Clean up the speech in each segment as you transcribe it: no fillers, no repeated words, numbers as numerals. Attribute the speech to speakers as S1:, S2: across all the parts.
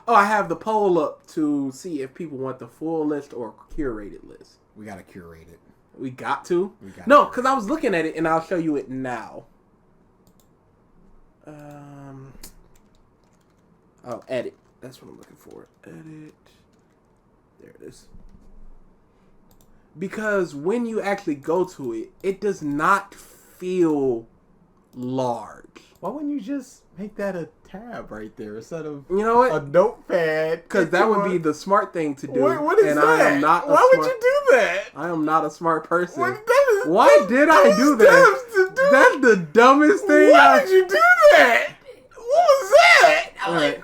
S1: Oh, I have the poll up to see if people want the full list or curated list.
S2: We gotta curate it.
S1: We got to? No, because I was looking at it and I'll show you it now. Oh, edit. That's what I'm looking for. Edit. There it is. Because when you actually go to it, it does not feel large.
S2: Why wouldn't you just make that a tab right there instead of
S1: you know what?
S2: A notepad?
S1: Because that would be the smart thing to do.
S2: What is
S1: and
S2: that?
S1: I am not
S2: Why would you do that?
S1: I am not a smart person.
S2: Why
S1: did I do that? That's the dumbest thing.
S2: Why did you do that? What was that?
S1: All right.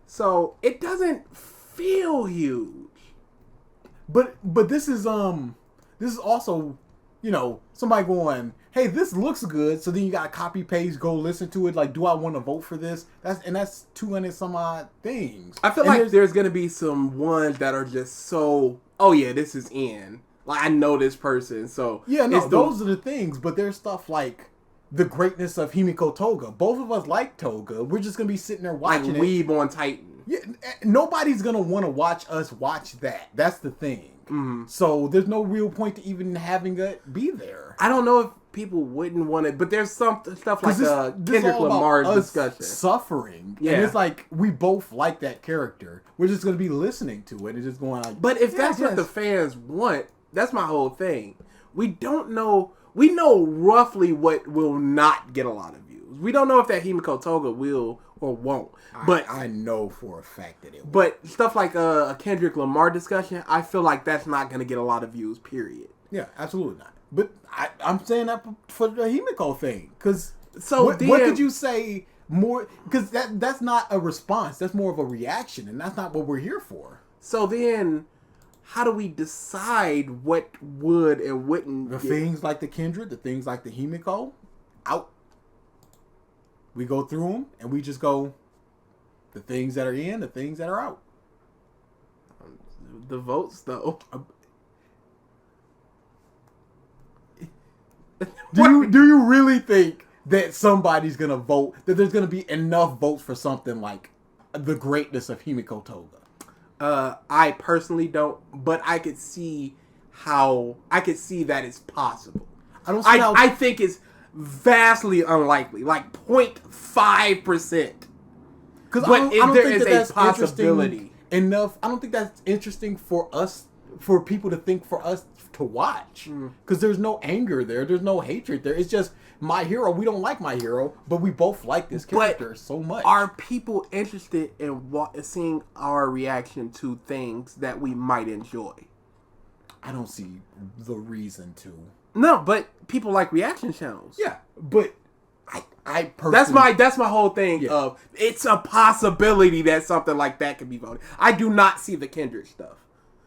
S1: So it doesn't feel huge.
S2: But this is also, you know, somebody going, hey, this looks good. So then you got to copy paste, go listen to it. Like, do I want to vote for this? That's 200 some odd things.
S1: I feel like there's gonna be some ones that are just so, oh yeah, this is in. Like I know this person, so
S2: yeah, no, those are the things. But there's stuff like the greatness of Himiko Toga. Both of us like Toga. We're just gonna be sitting there watching
S1: like Weeb on Titan.
S2: Yeah, nobody's gonna want to watch us watch that. That's the thing. Mm-hmm. So there's no real point to even having it be there.
S1: I don't know if people wouldn't want it, but there's some stuff like Kendrick Lamar discussion.
S2: Suffering.
S1: Yeah.
S2: And it's like we both like that character. We're just gonna be listening to it and just going like,
S1: but if that's what the fans want, that's my whole thing. We don't know. We know roughly what will not get a lot of views. We don't know if that Himiko Toga will or won't. But
S2: I know for a fact that it will.
S1: But stuff like a Kendrick Lamar discussion, I feel like that's not going to get a lot of views, period.
S2: Yeah, absolutely not. But I'm saying that for the Himiko thing. Because what did you say more? Because that's not a response. That's more of a reaction. And that's not what we're here for.
S1: So then, how do we decide what would and wouldn't
S2: things like the Kendrick, the things like the Himiko, out. We go through them and we just go the things that are in, the things that are out.
S1: The votes, though.
S2: Do you really think that somebody's gonna vote? That there's gonna be enough votes for something like the greatness of Himiko Toga?
S1: I personally don't, but I could see that it's possible. I think it's vastly unlikely, like 0.5%.
S2: Because I don't think that's possibility enough. I don't think that's interesting for us, for people to think, for us to watch. Because there's no anger there, there's no hatred there. It's just my hero. We don't like my hero, but we both like this character so much.
S1: Are people interested in seeing our reaction to things that we might enjoy?
S2: I don't see the reason to.
S1: No, but people like reaction channels.
S2: Yeah, but I personally...
S1: That's my whole thing of it's a possibility that something like that could be voted. I do not see the Kendrick stuff.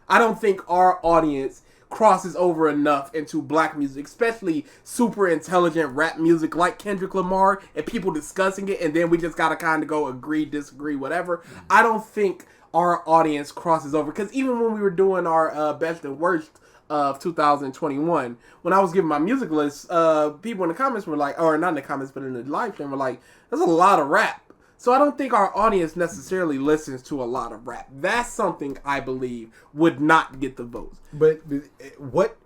S1: I don't think our audience crosses over enough into black music, especially super intelligent rap music like Kendrick Lamar, and people discussing it, and then we just gotta kind of go agree, disagree, whatever. Mm-hmm. I don't think our audience crosses over, because even when we were doing our best and worst of 2021, when I was giving my music list, people in the comments were like, or not in the comments, but in the live stream were like, there's a lot of rap. So I don't think our audience necessarily listens to a lot of rap. That's something I believe would not get the votes.
S2: But what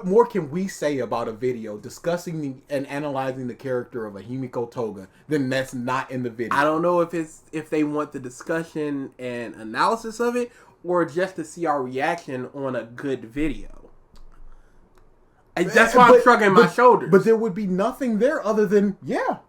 S2: more can we say about a video discussing and analyzing the character of a Himiko Toga than that's not in the video?
S1: I don't know if they want the discussion and analysis of it, or just to see our reaction on a good video. That's why I'm shrugging my shoulders.
S2: But there would be nothing there other than, yeah.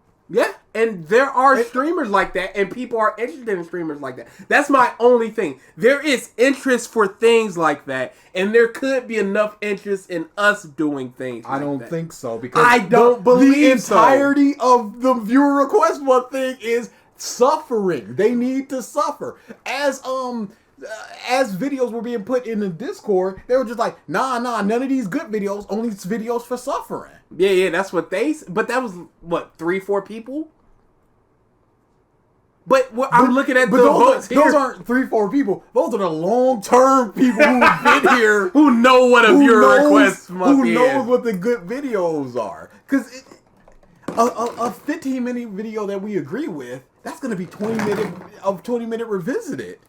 S1: And there are streamers like that, and people are interested in streamers like that. That's my only thing. There is interest for things like that, and there could be enough interest in us doing things like that.
S2: I don't think so, because
S1: I don't believe
S2: the entirety of the viewer request one thing is suffering. They need to suffer. As videos were being put in the Discord, they were just like, nah, none of these good videos, only videos for suffering.
S1: Yeah, that's what but that was, 3-4 people? But I'm looking at the votes here.
S2: Those aren't 3-4 people. Those are the long-term people who've been here.
S1: Who know what a viewer request must be.
S2: Who knows what the good videos are. Because a 15-minute video that we agree with, that's going to be 20-minute revisited.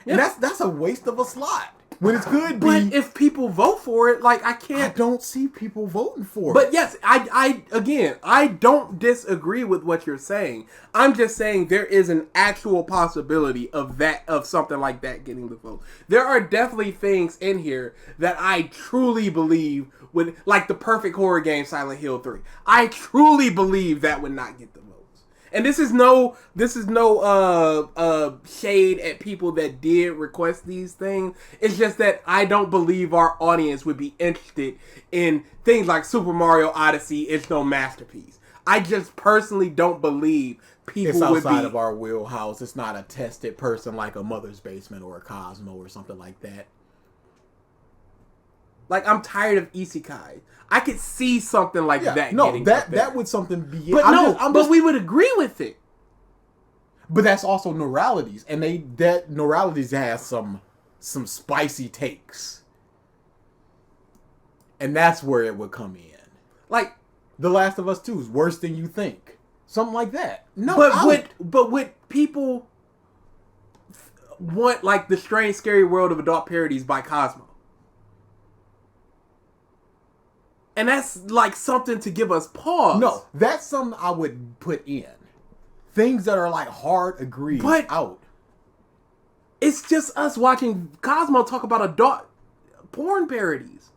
S2: And that's a waste of a slot. When it could be.
S1: But if people vote for it, like, I
S2: don't see people voting for it.
S1: But yes, I don't disagree with what you're saying. I'm just saying there is an actual possibility of something like that getting the vote. There are definitely things in here that I truly believe would, like the perfect horror game Silent Hill 3. I truly believe that would not get the vote. And this is no shade at people that did request these things. It's just that I don't believe our audience would be interested in things like Super Mario Odyssey. It's no masterpiece. I just personally don't believe people would be...
S2: It's outside of our wheelhouse. It's not a tested person like a Mother's Basement or a Cosmo or something like that.
S1: Like, I'm tired of isekai. I could see something like that.
S2: No, that would something be.
S1: But but we would agree with it.
S2: But that's also Neuralities, and that Neuralities has some spicy takes, and that's where it would come in.
S1: Like
S2: The Last of Us 2 is worse than you think, something like that. No,
S1: but would people want like The Strange Scary World of Adult Parodies by Cosmo? And that's like something to give us pause.
S2: No, that's something I would put in. Things that are like hard agreed out.
S1: It's just us watching Cosmo talk about adult porn parodies.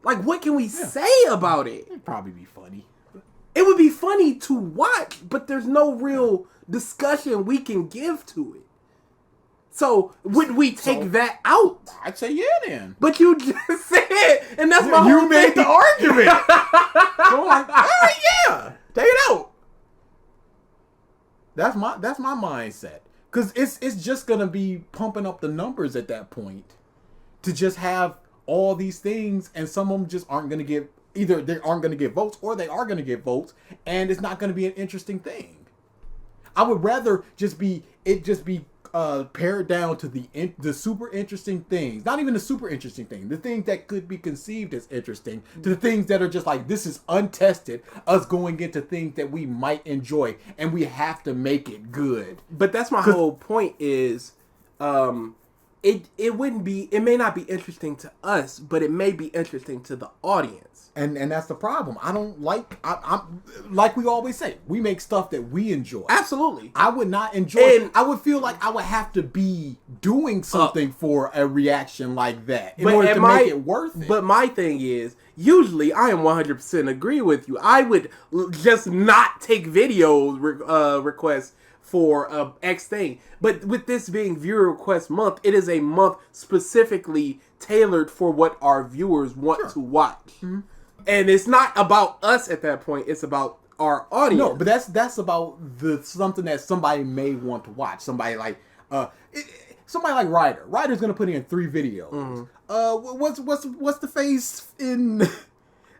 S1: Like, what can we say about it?
S2: It'd probably be funny.
S1: It would be funny to watch, but there's no real discussion we can give to it. So, would we take that out?
S2: I'd say yeah then.
S1: But you just said, and that's my whole
S2: You made
S1: thing.
S2: the argument. So I'm like, all right, yeah, take it out. That's my mindset. Because it's just going to be pumping up the numbers at that point to just have all these things, and some of them just aren't going to get, either they aren't going to get votes or they are going to get votes, and it's not going to be an interesting thing. I would rather just be pared down to the super interesting things. Not even the super interesting thing. The things that could be conceived as interesting. To the things that are just like, this is untested. Us going into things that we might enjoy. And we have to make it good.
S1: But that's my whole point is, it may not be interesting to us, but it may be interesting to the audience.
S2: And that's the problem. I don't I'm like we always say, we make stuff that we enjoy.
S1: Absolutely.
S2: I would not enjoy it. I would feel like I would have to be doing something for a reaction like that in order to make it worth it.
S1: But my thing is, usually I am 100% agree with you. I would just not take video requests for X thing. But with this being viewer request month, it is a month specifically tailored for what our viewers want to watch. Mm-hmm. And it's not about us at that point. It's about our audience.
S2: No, but that's about something that somebody may want to watch. Somebody like Ryder. Ryder's gonna put in 3 videos. Mm-hmm. What's the face in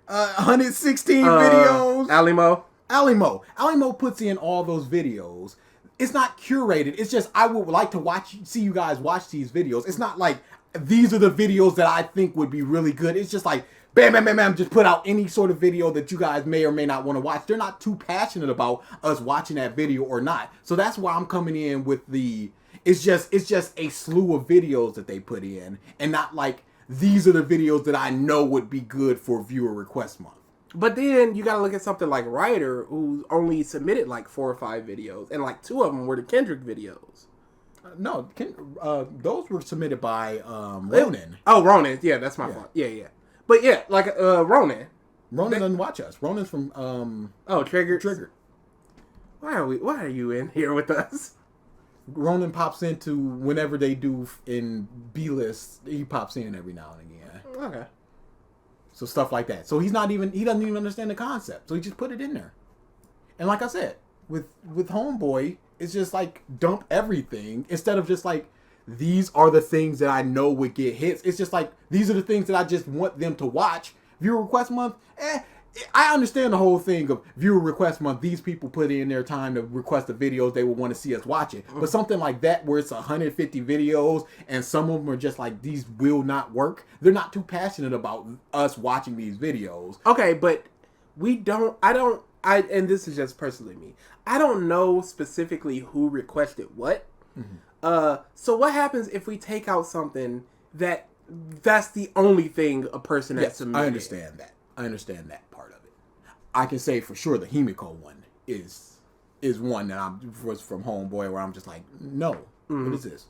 S2: 116 videos? Alimo puts in all those videos. It's not curated. It's just I would like to see you guys watch these videos. It's not like these are the videos that I think would be really good. It's just like bam, bam, bam, bam, just put out any sort of video that you guys may or may not want to watch. They're not too passionate about us watching that video or not. So that's why I'm coming in with it's just a slew of videos that they put in, and not like these are the videos that I know would be good for viewer request month.
S1: But then you gotta look at something like Ryder, who only submitted like 4 or 5 videos, and like 2 of them were the Kendrick videos.
S2: No, those were submitted by Ronan.
S1: Ronan, yeah, that's my fault. Yeah. But yeah, like Ronan.
S2: Ronan doesn't watch us. Ronan's from
S1: Triggered. Why are you in here with us?
S2: Ronan pops into whenever they do in B-list. He pops in every now and again.
S1: Okay.
S2: So stuff like that. So he doesn't even understand the concept. So he just put it in there. And like I said, with Homeboy, it's just like dump everything instead of just like, these are the things that I know would get hits. It's just like, these are the things that I just want them to watch. Viewer request month, I understand the whole thing of viewer request month. These people put in their time to request the videos they would want to see us watching. But something like that where it's 150 videos and some of them are just like, these will not work. They're not too passionate about us watching these videos.
S1: Okay, but I and this is just personally me. I don't know specifically who requested what. Mm-hmm. So what happens if we take out something that's the only thing a person has submitted?
S2: I understand that. I understand that part of it. I can say for sure the Himiko one is one that was from Homeboy where I'm just like, no, what is this?